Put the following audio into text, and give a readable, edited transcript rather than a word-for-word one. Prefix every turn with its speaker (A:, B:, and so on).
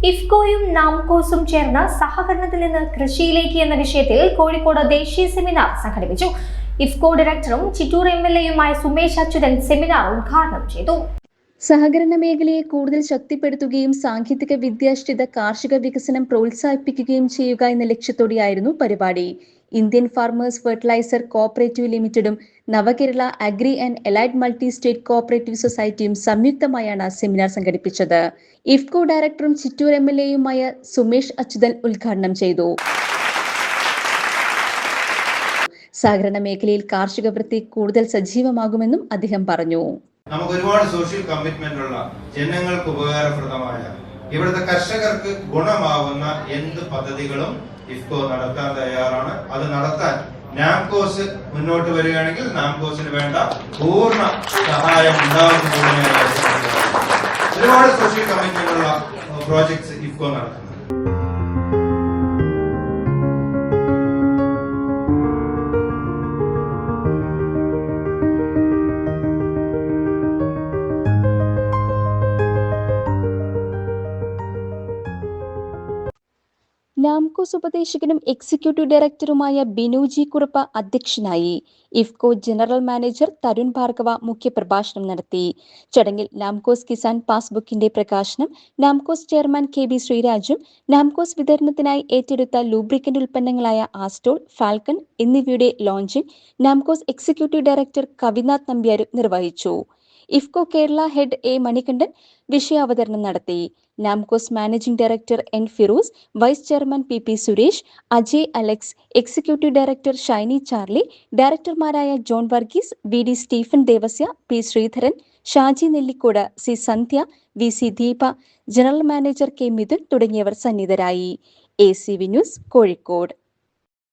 A: ഇഫ്കോയും നാംകോസും ചേർന്ന് സഹകരണത്തിൽ നിന്ന് കൃഷിയിലേക്ക് എന്ന വിഷയത്തിൽ കോഴിക്കോട് ദേശീയ സെമിനാർ സംഘടിപ്പിച്ചു. ഇഫ്കോ ഡയറക്ടറും ചിറ്റൂർ MLA-യുമായ സുമേഷ് അച്യുതൻ സെമിനാർ ഉദ്ഘാടനം ചെയ്തു.
B: സഹകരണ മേഖലയെ കൂടുതൽ ശക്തിപ്പെടുത്തുകയും സാങ്കേതിക വിദ്യാധിഷ്ഠിത കാർഷിക വികസനം പ്രോത്സാഹിപ്പിക്കുകയും ചെയ്യുക എന്ന ലക്ഷ്യത്തോടെയായിരുന്നു പരിപാടി. ഇന്ത്യൻ ഫാർമേഴ്സ് ഫെർട്ടിലൈസർ കോഓപ്പറേറ്റീവ് ലിമിറ്റഡും Navakerala agri and allied multi state cooperative സൊസൈറ്റിയും സംയുക്തമായാണ് സെമിനാർ സംഘടിപ്പിച്ചത്. ഇഫ്കോ ഡയറക്ടറും ചിറ്റൂർ MLA-യുമായ സുമേഷ് അച്യുതൻ ഉദ്ഘാടനം ചെയ്തു. സഹകരണ മേഖലയിൽ കാർഷിക വൃത്തി കൂടുതൽ സജീവമാകുമെന്നും അദ്ദേഹം പറഞ്ഞു.
C: നമുക്ക് ഒരുപാട് സോഷ്യൽ കമ്മിറ്റ്മെന്റ് ഉള്ള ജനങ്ങൾക്ക് ഉപകാരപ്രദമായ ഇവിടുത്തെ കർഷകർക്ക് ഗുണമാവുന്ന എന്ത് പദ്ധതികളും ഇഫ്കോ നടത്താൻ തയ്യാറാണ്. അത് നടത്താൻ നാംകോസ് മുന്നോട്ട് വരികയാണെങ്കിൽ നാംകോസിന് വേണ്ട പൂർണ്ണ സഹായം ഉണ്ടാകുന്നതിന് ഒരുപാട് സോഷ്യൽ കമ്മിറ്റ്മെന്റ് ഉള്ള പ്രോജക്ട്സ് ഇഫ്കോ നടത്തുന്നു.
B: നാംകോസ് ഉപദേശകനും എക്സിക്യൂട്ടീവ് ഡയറക്ടറുമായ ബിനുജി കുറുപ്പ് അധ്യക്ഷനായി. ഇഫ്കോ ജനറൽ മാനേജർ തരുൺ ഭാർഗവ മുഖ്യപ്രഭാഷണം നടത്തി. ചടങ്ങിൽ നാംകോസ് കിസാൻ പാസ്ബുക്കിന്റെ പ്രകാശനം, നാംകോസ് ചെയർമാൻ KB ശ്രീരാജും നാംകോസ് വിതരണത്തിനായി ഏറ്റെടുത്ത ലൂബ്രിക്കന്റ് ഉൽപ്പന്നങ്ങളായ ആസ്റ്റോൾ, ഫാൽക്കൺ എന്നിവയുടെ launching Namcos executive director Kavinath നമ്പ്യാരും നിർവഹിച്ചു. ഇഫ്കോ കേരള ഹെഡ് A മണികണ്ഠൻ വിഷയാവതരണം നടത്തി. Namcos managing director N Firoz, vice chairman PP Suresh, Ajay Alex, executive director Shiny Charly, ഡയറക്ടർമാരായ John Varghese, VD Stephen Devasia, P Sreedharan, Shaji Nellikode, C Sandhya, VC Deepa, general manager K Mithun തുടങ്ങിയവർ സന്നിധരായി. ACV news, Kozhikode.